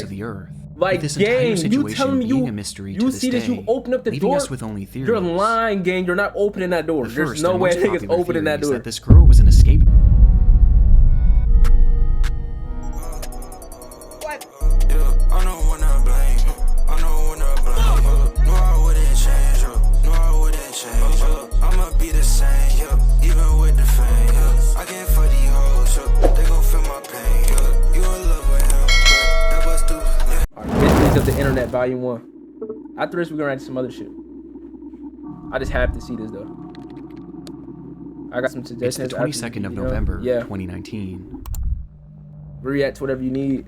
of the earth. Like, this gang, entire you telling me being a mystery to this see this, day, you open up the leaving door, us with only theories. you're lying, gang, you're not opening that door. The There's first no and way most niggas popular opening that theory is door. that this girl was an escape. What? Yeah, I don't wanna blame. I don't wanna blame. No, I wouldn't change. No, I wouldn't change. I'ma be the same. Even with the fame. I can't fight these hoes. They gon' feel my pain. You in love with him, but that was stupid. Mysteries of the Internet, Volume 1. After this, we're gonna write some other shit. I just have to see this though. I got some suggestions. It's the 22nd of November, 2019. React to whatever you need.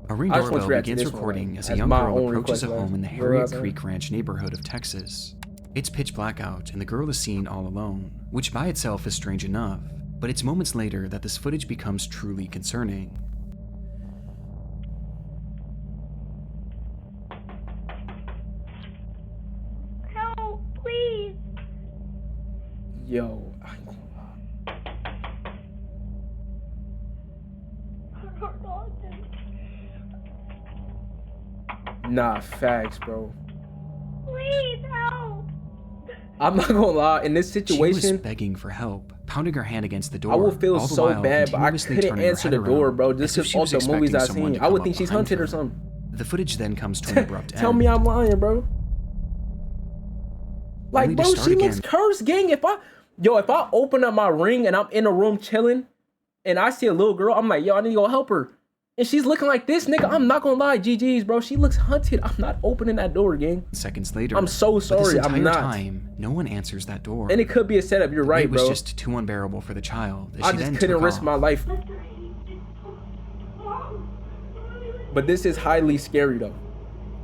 A Ring doorbell begins recording as a young girl approaches a home in the Harriet Creek Ranch neighborhood of Texas. It's pitch black out, and the girl is seen all alone, which by itself is strange enough, but it's moments later that this footage becomes truly concerning. Help, please. Yo, nah, facts, bro. Please help. I'm not gonna lie, in this situation, she was begging for help, pounding her hand against the door. I would feel so bad, but I couldn't answer the door, bro. Just as all the movies I've seen. I would think she's hunted or something. The footage then comes to an abrupt end. Tell me I'm lying, bro. Like, bro, she looks cursed, gang. If I open up my Ring and I'm in a room chilling and I see a little girl, I'm like, yo, I need to go help her. And she's looking like this, nigga. I'm not gonna lie, GG's, bro. She looks hunted. I'm not opening that door, gang. Seconds later, I'm so sorry. I'm not. Time, no one answers that door. And it could be a setup. You're right, bro. It was just too unbearable for the child. I just couldn't risk my life. But this is highly scary, though.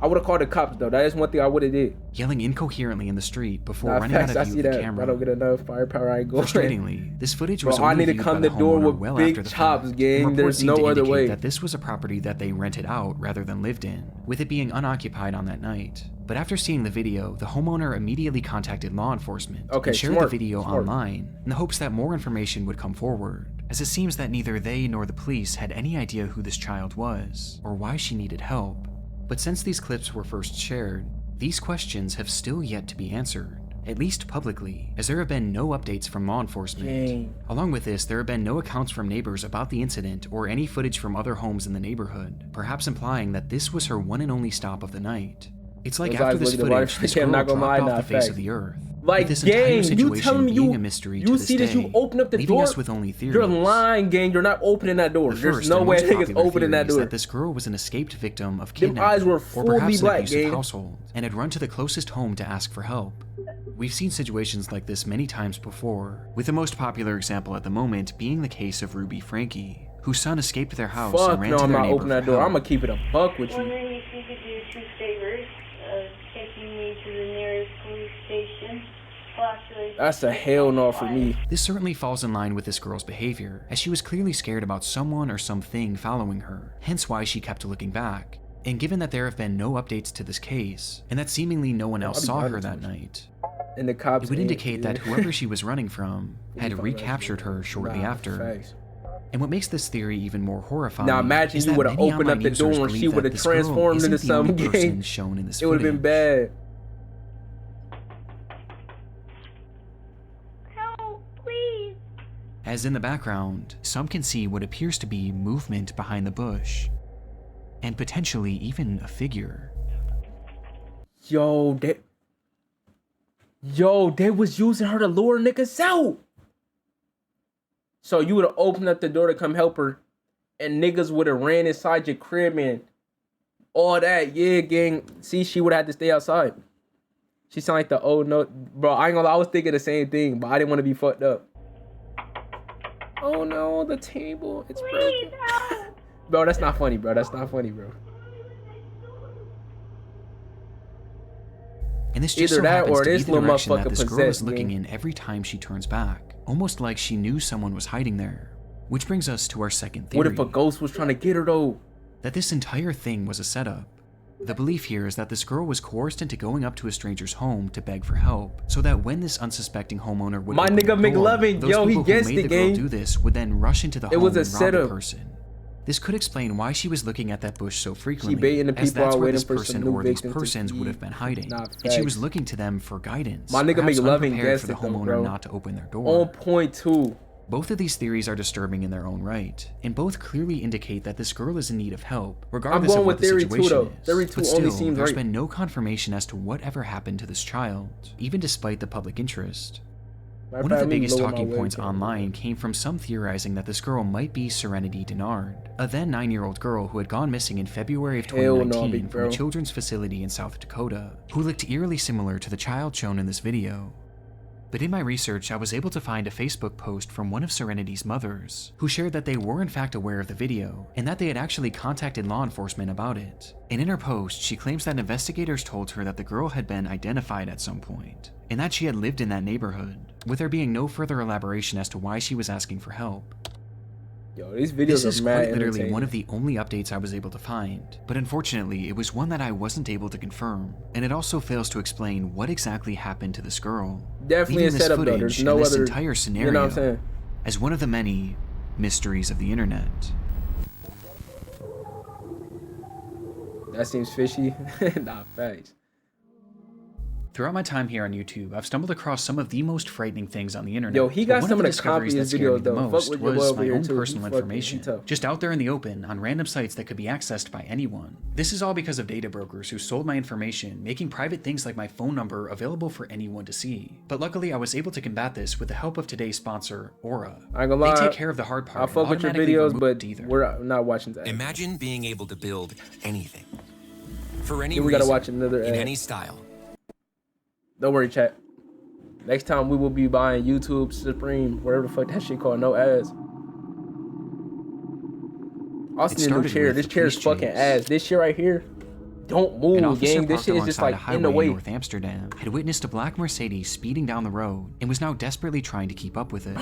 I would have called the cops, though. That is one thing I would have did. Yelling incoherently in the street before running out of view of the camera. I don't get enough firepower. I ain't going. Frustratingly, this footage was I only need to viewed come by the door with well big chops, gang. There's no other way. That this was a property that they rented out rather than lived in, with it being unoccupied on that night. But after seeing the video, the homeowner immediately contacted law enforcement and shared the video online in the hopes that more information would come forward, as it seems that neither they nor the police had any idea who this child was or why she needed help. But since these clips were first shared, these questions have still yet to be answered, at least publicly, as there have been no updates from law enforcement. Dang. Along with this, there have been no accounts from neighbors about the incident or any footage from other homes in the neighborhood, perhaps implying that this was her one and only stop of the night. It's like after this footage, this girl dropped off the face of the earth. Like, this gang, you telling me a mystery you see this, you open up the door, us with only theories. You're lying, gang. You're not opening that door. There's no way niggas opening that door. That this girl was an escaped victim of kidnapping, eyes were or perhaps an black, abusive gang. household, and had run to the closest home to ask for help. We've seen situations like this many times before, with the most popular example at the moment being the case of Ruby Frankie, whose son escaped their house and ran to their neighbor. I'm not opening that door. I'm gonna keep it a buck with you. Wondering if you could do 2 favors, taking me to the nearest police station. That's a hell no for me. This certainly falls in line with this girl's behavior, as she was clearly scared about someone or something following her, hence why she kept looking back. And given that there have been no updates to this case, and that seemingly no one else saw her that night, and the cops it would indicate that whoever she was running from had recaptured her shortly after. And what makes this theory even more horrifying, now imagine you would have opened up the door and she would have transformed into some gang. It would have been bad. As in the background, some can see what appears to be movement behind the bush, and potentially even a figure. Yo, they was using her to lure niggas out. So you would have opened up the door to come help her, and niggas would have ran inside your crib and all that. Yeah, gang. See, she would have had to stay outside. She sound like the old no, bro. I ain't gonna lie, I was thinking the same thing, but I didn't want to be fucked up. Oh no, the table, it's broken. Bro, that's not funny, bro. That's not funny, bro. And this just either so that or to this be the little direction motherfucker that this possessed, girl is looking man. in every time she turns back, almost like she knew someone was hiding there. Which brings us to our second theory. What if a ghost was trying to get her though? That this entire thing was a setup. The belief here is that this girl was coerced into going up to a stranger's home to beg for help, so that when this unsuspecting homeowner would my nigga McLovin, yo, he guessed the game. Do this would then rush into the home and rob the person. This could explain why she was looking at that bush so frequently, She baiting the people as that's out where waiting this for some person new or these victims to persons would feed. have been hiding, Nah, and she was facts. looking to them for guidance. My nigga perhaps make loving unprepared for the guesses though, homeowner bro. not to open their door. On point too. Both of these theories are disturbing in their own right, and both clearly indicate that this girl is in need of help, regardless going of what with the theory situation two, though. is. Theory two But only still, seems there's right. been no confirmation as to whatever happened to this child, even despite the public interest. One of the biggest talking points online came from some theorizing that this girl might be Serenity Denard, a then 9-year-old girl who had gone missing in February of 2019 from a children's facility in South Dakota, who looked eerily similar to the child shown in this video. But in my research, I was able to find a Facebook post from one of Serenity's mothers, who shared that they were in fact aware of the video, and that they had actually contacted law enforcement about it. And in her post, she claims that investigators told her that the girl had been identified at some point, and that she had lived in that neighborhood, with there being no further elaboration as to why she was asking for help. Yo, these videos This is are mad quite literally entertaining. one of the only updates I was able to find, but unfortunately it was one that I wasn't able to confirm, and it also fails to explain what exactly happened to this girl. Definitely a leaving this setup though. footage There's and no this other entire scenario You know what I'm saying? as one of the many mysteries of the internet. That seems fishy. Nah, facts. Throughout my time here on YouTube, I've stumbled across some of the most frightening things on the internet. Yo, he got But one some of the discoveries comfiest that scared me videos the though. Fuck most with your boy was over my here own too. personal He fucking information, tough. just out there in the open on random sites that could be accessed by anyone. This is all because of data brokers who sold my information, making private things like my phone number available for anyone to see. But luckily, I was able to combat this with the help of today's sponsor, Aura. I ain't gonna lie, They take care of the hard part. I fuck with your videos, but we're not watching that. Imagine being able to build anything. For any we gotta reason, watch another in ad. any style. Don't worry, chat. Next time we will be buying YouTube Supreme, whatever the fuck that shit called, no ads. Austin, a new chair. This chair is fucking ass. This shit right here, don't move, gang. This shit is just like in the way. North Amsterdam had witnessed a black Mercedes speeding down the road and was now desperately trying to keep up with it.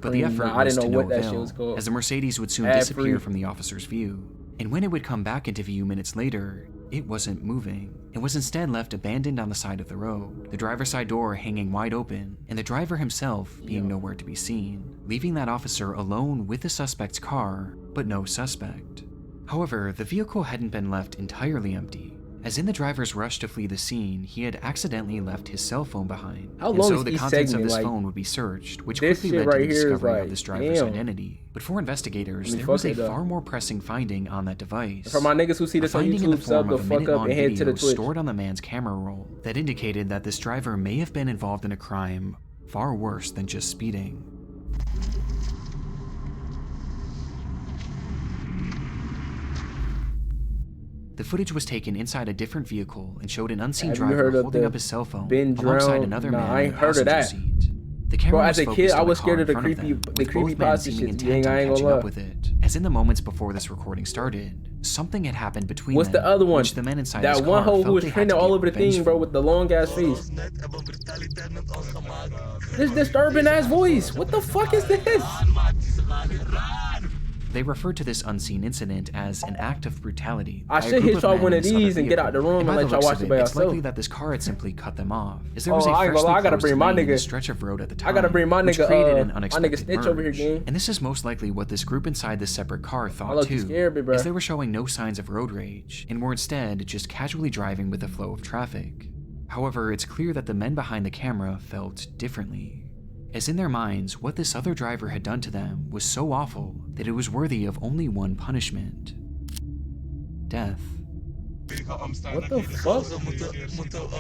But the effort I was didn't to know no what that shit avail, was called. as the Mercedes would soon Ad disappear free. from the officer's view. And when it would come back into view minutes later, it wasn't moving. It was instead left abandoned on the side of the road, the driver's side door hanging wide open, and the driver himself being nowhere to be seen, leaving that officer alone with the suspect's car, but no suspect. However, the vehicle hadn't been left entirely empty, as in the driver's rush to flee the scene, he had accidentally left his cell phone behind. How And long so is the each contents of segment? this Like, phone would be searched, which this quickly shit led to right the here is discovery like, of this driver's damn. identity. But for investigators, I mean, there fuck was a it, though. far more pressing finding on that device. For my niggas who see A this on finding in the YouTube, sub form the of a fuck up minute-long and head to the video Twitch. stored on the man's camera roll that indicated that this driver may have been involved in a crime far worse than just speeding. The footage was taken inside a different vehicle and showed an unseen Have you heard driver of holding the up his cell phone Ben alongside Drown? another Nah, man I in ain't the heard of passenger that. seat. The camera Bro, was as a kid, focused I on was the scared car of the in front creepy- them, the with both men creepypasta seeming shit. intent Gang, I on ain't gonna catching lie. up with it. As in the moments before this recording started, something had happened between What's them, the other one? which the men inside That his one car hoe who felt was they had printing to all get over the revenge thing, bro, for. with the long ass face. This disturbing ass voice. What the fuck is this? They referred to this unseen incident as an act of brutality. I by a should group hit y'all men one of inside the these and get out the vehicle. room and by let the y'all looks watch of it by It's likely yourself. that this car had simply cut them off, as there was Oh, a I ain't gonna freshly lie, I gotta closed bring my lane in the nigga- stretch of road at the time, I gotta bring my which nigga, created an my unexpected nigga Stitch over here, merge. gang. And this is most likely what this group inside this separate car I thought look too, scared, big bro. as they were showing no signs of road rage, and were instead just casually driving with the flow of traffic. However, it's clear that the men behind the camera felt differently, as in their minds, what this other driver had done to them was so awful that it was worthy of only one punishment: death. What the fuck?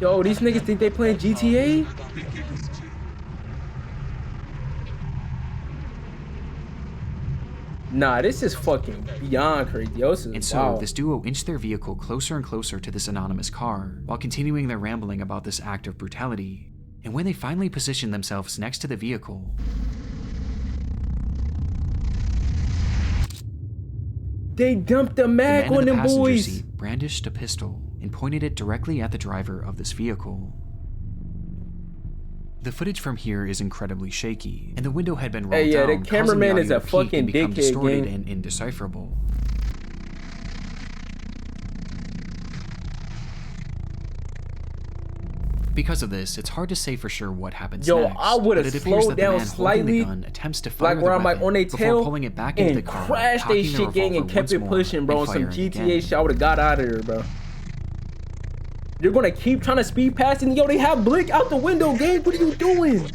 Yo, these niggas think they playing GTA? Nah, this is fucking beyond crazy. Yo, this is And so wild. this duo inched their vehicle closer and closer to this anonymous car, while continuing their rambling about this act of brutality. And when they finally positioned themselves next to the vehicle, They dumped the the mag man in on the them passenger boys. seat brandished a pistol and pointed it directly at the driver of this vehicle. The footage from here is incredibly shaky, and the window had been rolled Hey, yeah, the down, causing cameraman the is a audio to peak fucking and become dickhead, distorted gang. and indecipherable. Because of this, it's hard to say for sure what happens Yo, next. I would have slowed down the slightly, gun attempts to fire like where the I'm like weapon on their before tail, pulling it back into the and car, crashed they cocking the shit, gang, and revolver kept once it more, pushing, bro. and On some firing GTA again. shit, I would have got out of there, bro. You're gonna keep trying to speed past and yo, they have Blick out the window, gang. What are you doing?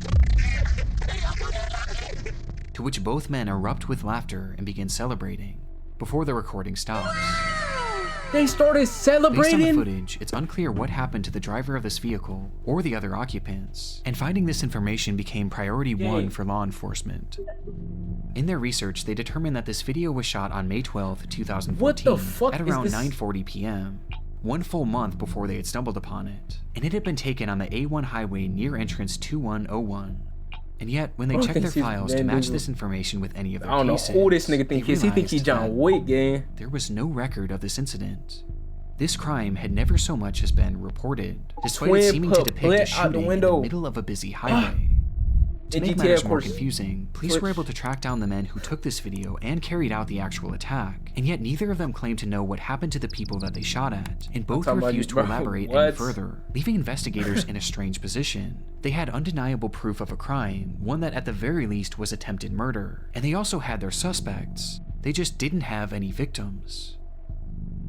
To which both men erupt with laughter and begin celebrating before the recording stops. They started celebrating? Based on the footage, it's unclear what happened to the driver of this vehicle or the other occupants, and finding this information became priority 1 for law enforcement. In their research, they determined that this video was shot on May 12, 2014 What the fuck at is around this? 9:40 p.m., 1 full month before they had stumbled upon it, and it had been taken on the A1 highway near entrance 2101. And yet, when they checked their files to match this information with any of their I don't know cases, who this nigga think he is. He think he realized John that Wick, gang. there was no record of this incident. This crime had never so much as been reported, despite it seeming to depict a shooting in the middle of a busy highway. To make matters more confusing, police were able to track down the men who took this video and carried out the actual attack, and yet neither of them claimed to know what happened to the people that they shot at, and both refused to elaborate any further, leaving investigators in a strange position. They had undeniable proof of a crime, one that at the very least was attempted murder, and they also had their suspects. They just didn't have any victims.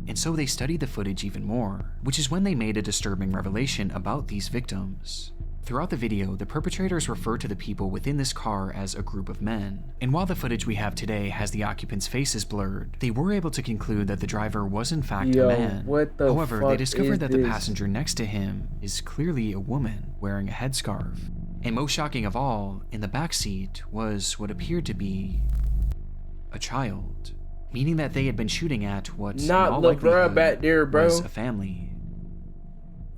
And so they studied the footage even more, which is when they made a disturbing revelation about these victims. Throughout the video, the perpetrators refer to the people within this car as a group of men, and while the footage we have today has the occupants' faces blurred, they were able to conclude that the driver was in fact a man. However, they discovered that the passenger next to him is clearly a woman wearing a headscarf. And most shocking of all, in the back seat was what appeared to be a child, meaning that they had been shooting at what in all likelihood back there, bro. was a family.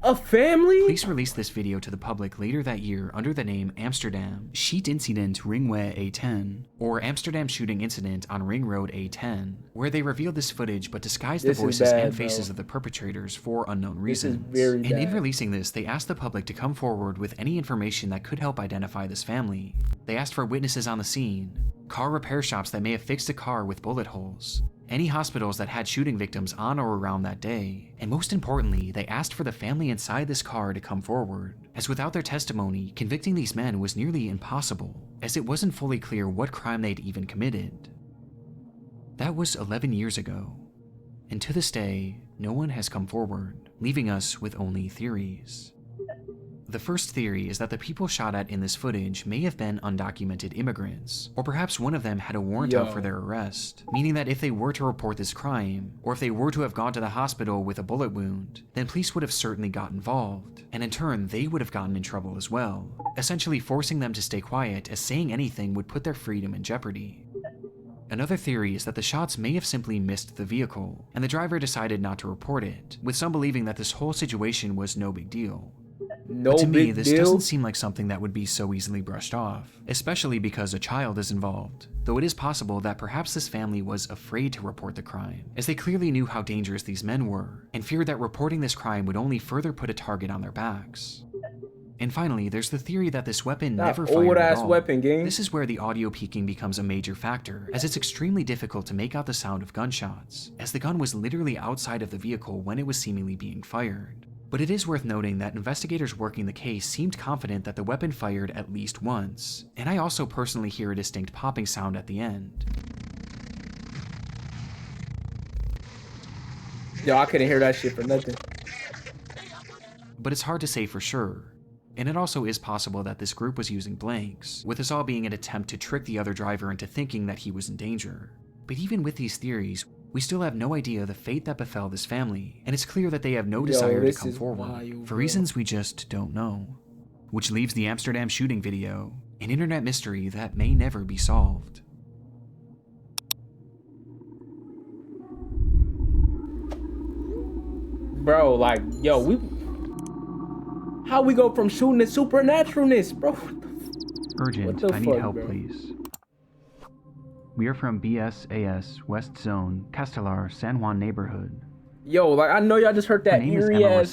A family? Police released this video to the public later that year under the name Amsterdam Sheet Incident Ringway A10, or Amsterdam Shooting Incident on Ring Road A10, where they revealed this footage but disguised the voices and faces of the perpetrators for unknown reasons. And in releasing this, they asked the public to come forward with any information that could help identify this family. They asked for witnesses on the scene, car repair shops that may have fixed a car with bullet holes, any hospitals that had shooting victims on or around that day, and most importantly, they asked for the family inside this car to come forward, as without their testimony, convicting these men was nearly impossible, as it wasn't fully clear what crime they'd even committed. That was 11 years ago, and to this day, no one has come forward, leaving us with only theories. The first theory is that the people shot at in this footage may have been undocumented immigrants, or perhaps one of them had a warrant out for their arrest, meaning that if they were to report this crime, or if they were to have gone to the hospital with a bullet wound, then police would have certainly got involved, and in turn they would have gotten in trouble as well, essentially forcing them to stay quiet as saying anything would put their freedom in jeopardy. Another theory is that the shots may have simply missed the vehicle, and the driver decided not to report it, with some believing that this whole situation was no big deal. But to me, this doesn't seem like something that would be so easily brushed off, especially because a child is involved, though it is possible that perhaps this family was afraid to report the crime, as they clearly knew how dangerous these men were, and feared that reporting this crime would only further put a target on their backs. And finally, there's the theory that this weapon never fired at all. This is where the audio peaking becomes a major factor, as it's extremely difficult to make out the sound of gunshots, as the gun was literally outside of the vehicle when it was seemingly being fired. But it is worth noting that investigators working the case seemed confident that the weapon fired at least once, and I also personally hear a distinct popping sound at the end. Yo, I couldn't hear that shit for nothing. But it's hard to say for sure, and it also is possible that this group was using blanks, with this all being an attempt to trick the other driver into thinking that he was in danger. But even with these theories, we still have no idea the fate that befell this family, and it's clear that they have no desire to come forward, for reasons we just don't know. Which leaves the Amsterdam shooting video, an internet mystery that may never be solved. Bro, like, yo, how we go from shooting to supernaturalness, bro? Urgent, I need help, please. We are from BSAS West Zone, Castelar, San Juan neighborhood. Yo, like, I know y'all just heard that eerie ass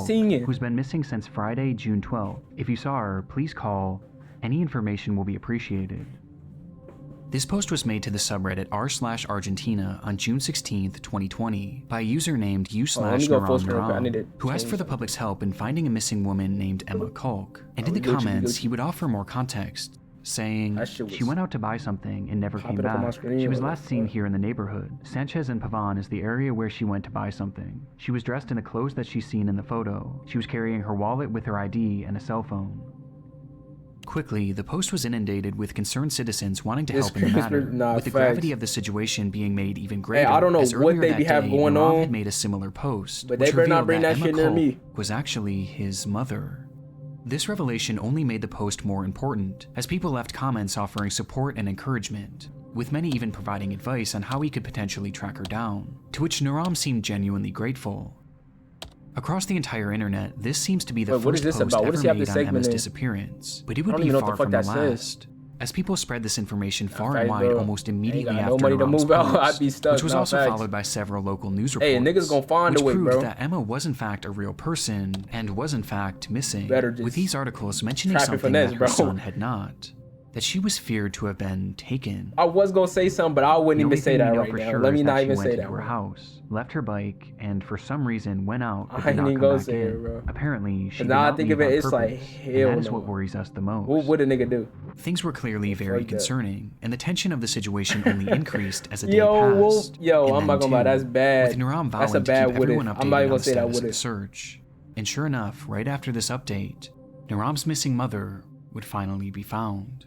singing. Who's been missing since Friday, June 12th. If you saw her, please call. Any information will be appreciated. This post was made to the subreddit r/Argentina on June 16th, 2020 by a user named u/Naram, who asked for the public's help in finding a missing woman named Emma Kalk. And in the comments, he would offer more context, saying, "She went out to buy something and never came back. She was last seen here in the neighborhood. Sanchez and Pavan is the area where she went to buy something. She was dressed in the clothes that she's seen in the photo. She was carrying her wallet with her ID and a cell phone." Quickly, the post was inundated with concerned citizens wanting to help in the matter, with the gravity of the situation being made even greater. Hey, I don't know as what they have going on. Had made a similar post, but which they better not bring that that shit near me. Was actually his mother. This revelation only made the post more important, as people left comments offering support and encouragement, with many even providing advice on how he could potentially track her down, to which Naram seemed genuinely grateful. Across the entire internet, this seems to be the first post ever made on Emma's disappearance, but it would be far from the last, as people spread this information far and wide almost immediately after Naram's post, which was also followed by several local news reports, which proved that Emma was in fact a real person and was in fact missing, with these articles mentioning something that her son had not. That she was feared to have been taken. I was gonna say something, but I wouldn't even say that right now. Let me not even say that. She went to her house, left her bike, and for some reason went out. I ain't even gonna say it, bro. Apparently, she did now not I think leave of it, on it's purpose, like, hell and that is no. what worries us the most. What would a nigga do? Things were clearly very concerning, and the tension of the situation only increased as the day passed. I'm not gonna lie, that's bad. With Naram vowing to keep everyone updated on the status of the search. And sure enough, right after this update, Naram's missing mother would finally be found.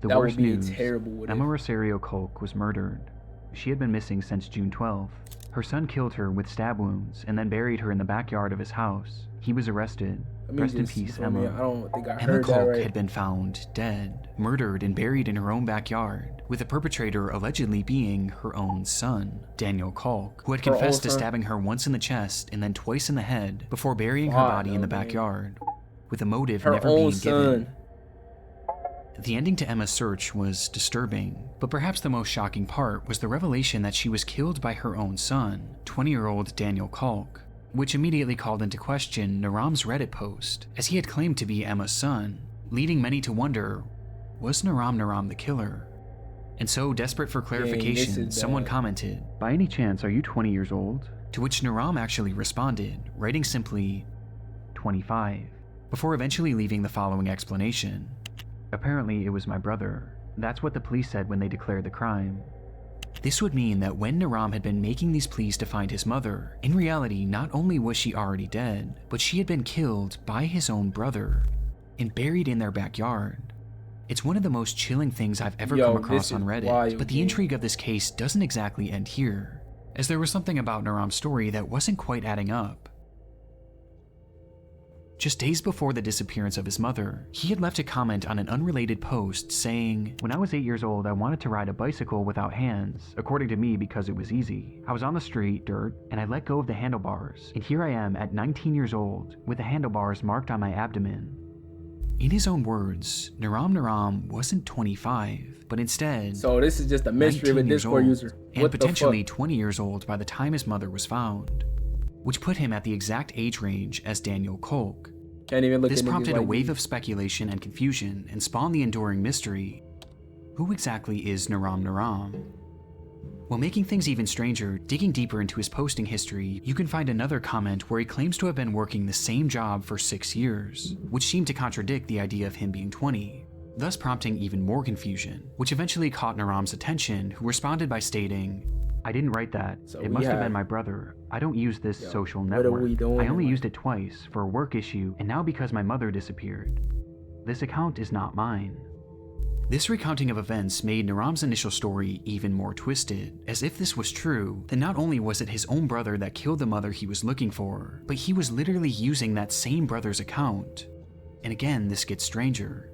The worst news, Emma Rosario Kolk was murdered. She had been missing since June 12th. Her son killed her with stab wounds and then buried her in the backyard of his house. He was arrested. Rest in peace, Emma. Emma Kolk had been found dead, murdered and buried in her own backyard, with the perpetrator allegedly being her own son, Daniel Kolk, who had confessed to stabbing her once in the chest and then twice in the head before burying her body in the backyard, with a motive never being given. The ending to Emma's search was disturbing, but perhaps the most shocking part was the revelation that she was killed by her own son, 20-year-old Daniel Kolk, which immediately called into question Naram's Reddit post, as he had claimed to be Emma's son, leading many to wonder, was Naram the killer? And so, desperate for clarification, someone commented, "By any chance, are you 20 years old?" To which Naram actually responded, writing simply, 25, before eventually leaving the following explanation. "Apparently, it was my brother. That's what the police said when they declared the crime." This would mean that when Naram had been making these pleas to find his mother, in reality, not only was she already dead, but she had been killed by his own brother and buried in their backyard. It's one of the most chilling things I've ever come across on Reddit, but the intrigue of this case doesn't exactly end here, as there was something about Naram's story that wasn't quite adding up. Just days before the disappearance of his mother, he had left a comment on an unrelated post saying, "When I was 8 years old, I wanted to ride a bicycle without hands, according to me because it was easy. I was on the street, dirt, and I let go of the handlebars, and here I am at 19 years old, with the handlebars marked on my abdomen." In his own words, Naram wasn't 25, but instead, so this is just a mystery of a Discord user. And potentially 20 years old by the time his mother was found, which put him at the exact age range as Daniel Kolk. This prompted a wave of speculation and confusion and spawned the enduring mystery. Who exactly is Naram? While making things even stranger, digging deeper into his posting history, you can find another comment where he claims to have been working the same job for 6 years, which seemed to contradict the idea of him being 20, thus prompting even more confusion, which eventually caught Naram's attention, who responded by stating, "I didn't write that. It must have been my brother. I don't use this social network. I only used it twice for a work issue and now because my mother disappeared. This account is not mine." This recounting of events made Naram's initial story even more twisted, as if this was true, then not only was it his own brother that killed the mother he was looking for, but he was literally using that same brother's account. And again, this gets stranger.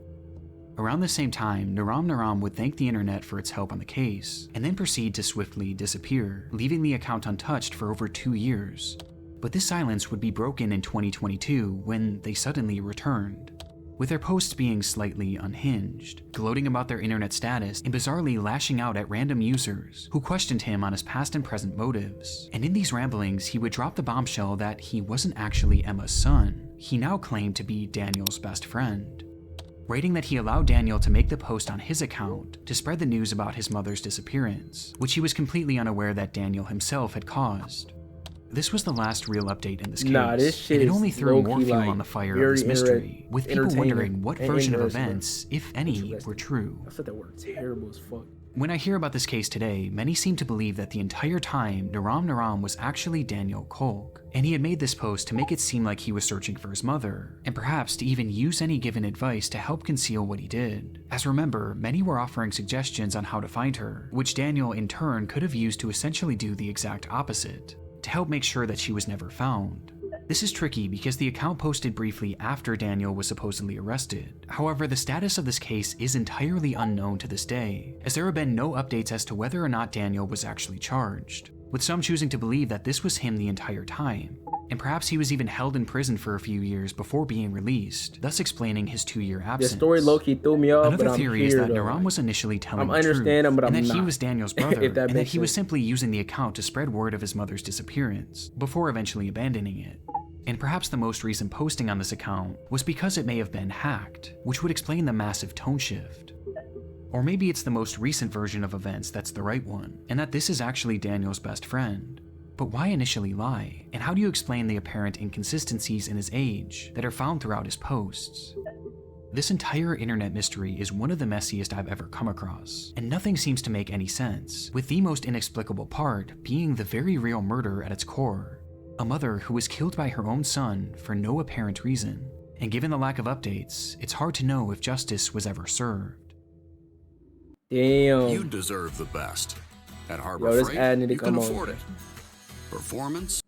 Around the same time, Naram would thank the internet for its help on the case, and then proceed to swiftly disappear, leaving the account untouched for over 2 years. But this silence would be broken in 2022 when they suddenly returned, with their posts being slightly unhinged, gloating about their internet status and bizarrely lashing out at random users who questioned him on his past and present motives. And in these ramblings, he would drop the bombshell that he wasn't actually Emma's son. He now claimed to be Daniel's best friend. writing that he allowed Daniel to make the post on his account to spread the news about his mother's disappearance, which he was completely unaware that Daniel himself had caused. This was the last real update in this case, this shit and it only threw more fuel like on the fire of this mystery, with people wondering what version of events, if any, were true. I said that word terrible as fuck. When I hear about this case today, many seem to believe that the entire time, Naram was actually Daniel Kolk, and he had made this post to make it seem like he was searching for his mother, and perhaps to even use any given advice to help conceal what he did. As remember, many were offering suggestions on how to find her, which Daniel in turn could have used to essentially do the exact opposite, to help make sure that she was never found. This is tricky because the account posted briefly after Daniel was supposedly arrested. However, the status of this case is entirely unknown to this day, as there have been no updates as to whether or not Daniel was actually charged, with some choosing to believe that this was him the entire time, and perhaps he was even held in prison for a few years before being released, thus explaining his 2-year absence. The story low-key threw me off. Another theory is that Naram was initially telling the truth, and that he was Daniel's brother, and that he was simply using the account to spread word of his mother's disappearance, before eventually abandoning it. And perhaps the most recent posting on this account was because it may have been hacked, which would explain the massive tone shift. Or maybe it's the most recent version of events that's the right one, and that this is actually Daniel's best friend. But why initially lie? And how do you explain the apparent inconsistencies in his age that are found throughout his posts? This entire internet mystery is one of the messiest I've ever come across, and nothing seems to make any sense, with the most inexplicable part being the very real murder at its core. A mother who was killed by her own son for no apparent reason, and given the lack of updates, it's hard to know if justice was ever served. Damn. You deserve the best. At Harbor this Freight, ad need to you come can on. afford it. Performance.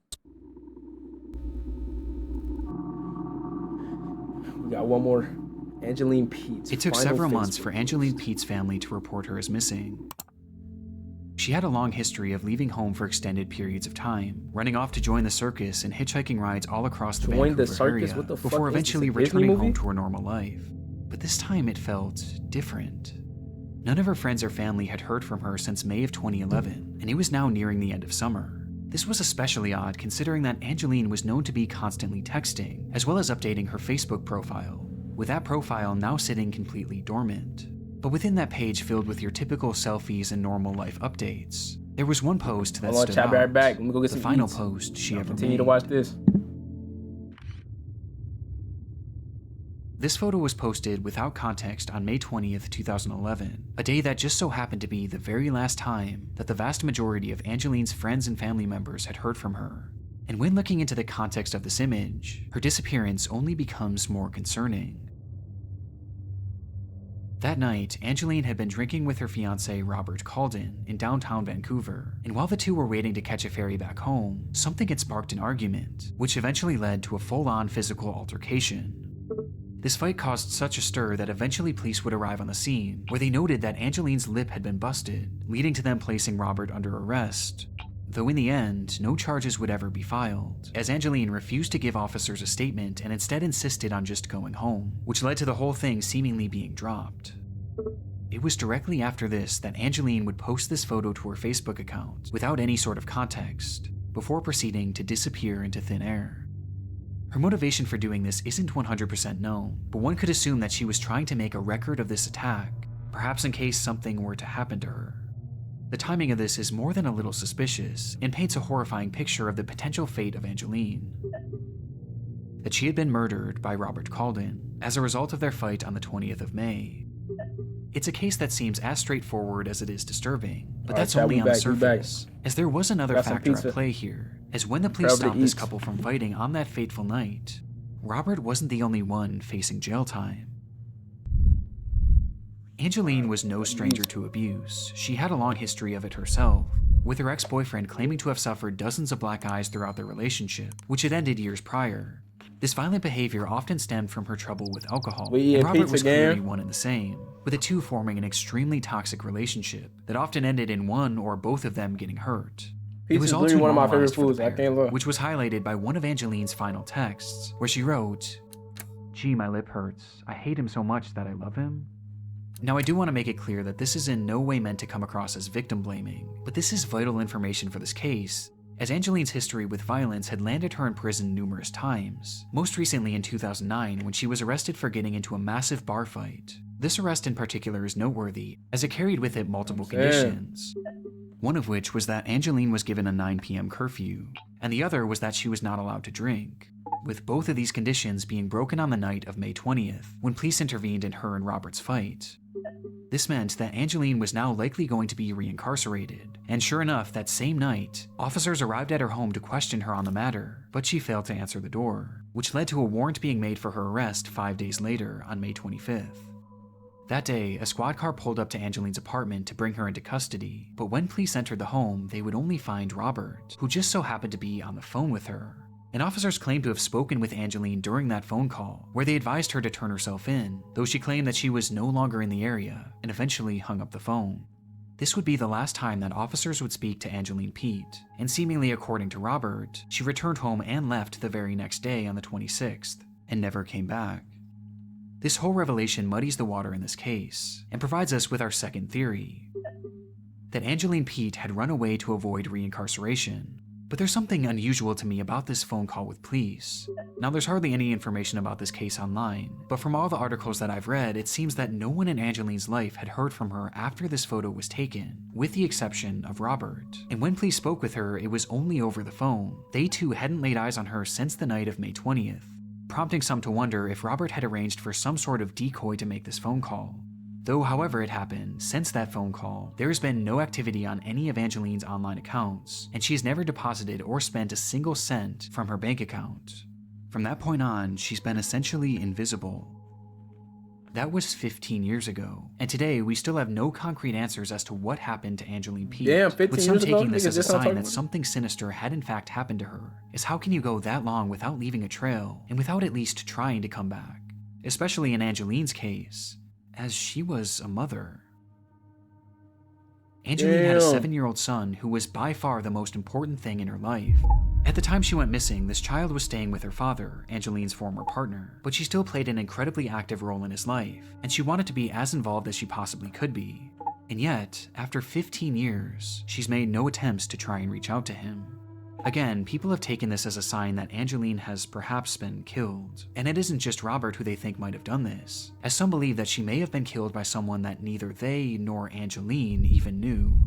We got one more. Angeline Pete's It took final several months Facebook for Angeline Pete's family to report her as missing. She had a long history of leaving home for extended periods of time, running off to join the circus and hitchhiking rides all across the Vancouver area, before eventually returning home to her normal life. But this time it felt different. None of her friends or family had heard from her since May of 2011, and it was now nearing the end of summer. This was especially odd considering that Angeline was known to be constantly texting, as well as updating her Facebook profile, with that profile now sitting completely dormant. But within that page filled with your typical selfies and normal life updates, there was one post that stood out. Right back. Let me go get the some final eats. post she ever Continue made. to watch this. This photo was posted without context on May 20th, 2011, a day that just so happened to be the very last time that the vast majority of Angeline's friends and family members had heard from her. And when looking into the context of this image, her disappearance only becomes more concerning. That night, Angeline had been drinking with her fiancé Robert Calden in downtown Vancouver, and while the two were waiting to catch a ferry back home, something had sparked an argument, which eventually led to a full-on physical altercation. This fight caused such a stir that eventually police would arrive on the scene, where they noted that Angeline's lip had been busted, leading to them placing Robert under arrest. Though in the end, no charges would ever be filed, as Angeline refused to give officers a statement and instead insisted on just going home, which led to the whole thing seemingly being dropped. It was directly after this that Angeline would post this photo to her Facebook account without any sort of context, before proceeding to disappear into thin air. Her motivation for doing this isn't 100% known, but one could assume that she was trying to make a record of this attack, perhaps in case something were to happen to her. The timing of this is more than a little suspicious and paints a horrifying picture of the potential fate of Angeline. That she had been murdered by Robert Calden as a result of their fight on the 20th of May. It's a case that seems as straightforward as it is disturbing, but that's only on the surface, as there was another factor at play here, as when the police stopped this couple from fighting on that fateful night, Robert wasn't the only one facing jail time. Angeline was no stranger to abuse. She had a long history of it herself, with her ex-boyfriend claiming to have suffered dozens of black eyes throughout their relationship, which had ended years prior. This violent behavior often stemmed from her trouble with alcohol, and Robert was clearly one and the same, with the two forming an extremely toxic relationship that often ended in one or both of them getting hurt. It was all too one of my normalized favorite for the foods. pair, which was highlighted by one of Angeline's final texts, where she wrote, "Gee, my lip hurts. I hate him so much that I love him." Now, I do want to make it clear that this is in no way meant to come across as victim blaming, but this is vital information for this case, as Angeline's history with violence had landed her in prison numerous times, most recently in 2009 when she was arrested for getting into a massive bar fight. This arrest in particular is noteworthy, as it carried with it multiple conditions, one of which was that Angeline was given a 9 p.m. curfew, and the other was that she was not allowed to drink, with both of these conditions being broken on the night of May 20th, when police intervened in her and Robert's fight. This meant that Angeline was now likely going to be reincarcerated, and sure enough, that same night, officers arrived at her home to question her on the matter, but she failed to answer the door, which led to a warrant being made for her arrest 5 days later on May 25th. That day, a squad car pulled up to Angeline's apartment to bring her into custody, but when police entered the home, they would only find Robert, who just so happened to be on the phone with her. And officers claimed to have spoken with Angeline during that phone call, where they advised her to turn herself in, though she claimed that she was no longer in the area, and eventually hung up the phone. This would be the last time that officers would speak to Angeline Pete, and seemingly according to Robert, she returned home and left the very next day on the 26th, and never came back. This whole revelation muddies the water in this case, and provides us with our second theory, that Angeline Pete had run away to avoid reincarceration. But there's something unusual to me about this phone call with police. Now, there's hardly any information about this case online, but from all the articles that I've read, it seems that no one in Angeline's life had heard from her after this photo was taken, with the exception of Robert. And when police spoke with her, it was only over the phone. They too hadn't laid eyes on her since the night of May 20th, prompting some to wonder if Robert had arranged for some sort of decoy to make this phone call. Though, however it happened, since that phone call, there has been no activity on any of Angeline's online accounts, and she has never deposited or spent a single cent from her bank account. From that point on, she's been essentially invisible. That was 15 years ago, and today we still have no concrete answers as to what happened to Angeline Pete. Damn, 15 with some years ago? taking this as a sign that about? something sinister had in fact happened to her, is how can you go that long without leaving a trail, and without at least trying to come back? Especially in Angeline's case, as she was a mother. Angeline had a 7-year-old son who was by far the most important thing in her life. At the time she went missing, this child was staying with her father, Angeline's former partner, but she still played an incredibly active role in his life, and she wanted to be as involved as she possibly could be. And yet, after 15 years, she's made no attempts to try and reach out to him. Again, people have taken this as a sign that Angeline has perhaps been killed, and it isn't just Robert who they think might have done this, as some believe that she may have been killed by someone that neither they nor Angeline even knew.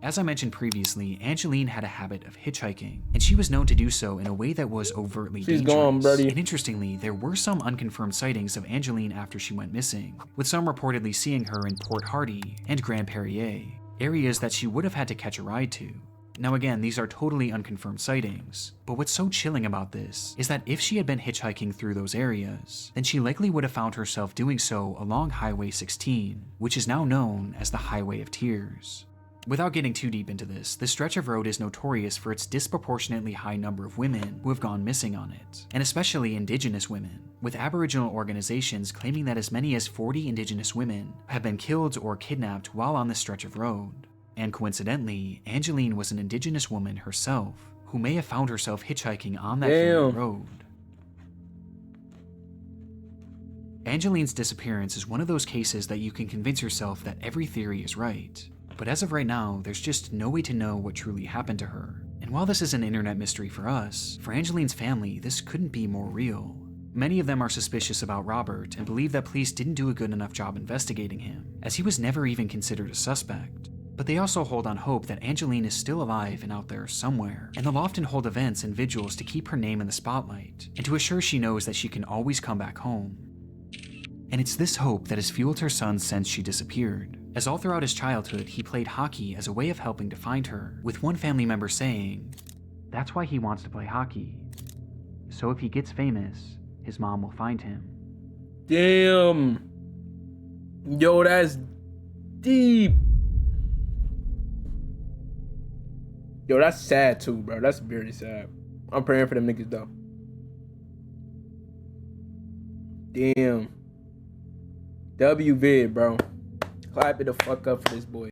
As I mentioned previously, Angeline had a habit of hitchhiking, and she was known to do so in a way that was overtly dangerous. Gone, buddy. And interestingly, there were some unconfirmed sightings of Angeline after she went missing, with some reportedly seeing her in Port Hardy and Grand Perrier, areas that she would have had to catch a ride to. Now again, these are totally unconfirmed sightings, but what's so chilling about this is that if she had been hitchhiking through those areas, then she likely would have found herself doing so along Highway 16, which is now known as the Highway of Tears. Without getting too deep into this stretch of road is notorious for its disproportionately high number of women who have gone missing on it, and especially Indigenous women, with Aboriginal organizations claiming that as many as 40 Indigenous women have been killed or kidnapped while on this stretch of road. And coincidentally, Angeline was an Indigenous woman herself, who may have found herself hitchhiking on that very road. Angeline's disappearance is one of those cases that you can convince yourself that every theory is right. But as of right now, there's just no way to know what truly happened to her. And while this is an internet mystery for us, for Angeline's family, this couldn't be more real. Many of them are suspicious about Robert and believe that police didn't do a good enough job investigating him, as he was never even considered a suspect. But they also hold on hope that Angeline is still alive and out there somewhere, and they'll often hold events and vigils to keep her name in the spotlight, and to assure she knows that she can always come back home. And it's this hope that has fueled her son since she disappeared, as all throughout his childhood he played hockey as a way of helping to find her, with one family member saying, "That's why he wants to play hockey. So if he gets famous, his mom will find him." Damn. Yo, that's deep. Yo, that's sad too, bro. That's very sad. I'm praying for them niggas though. Damn. WVid, bro. Clap it the fuck up for this boy.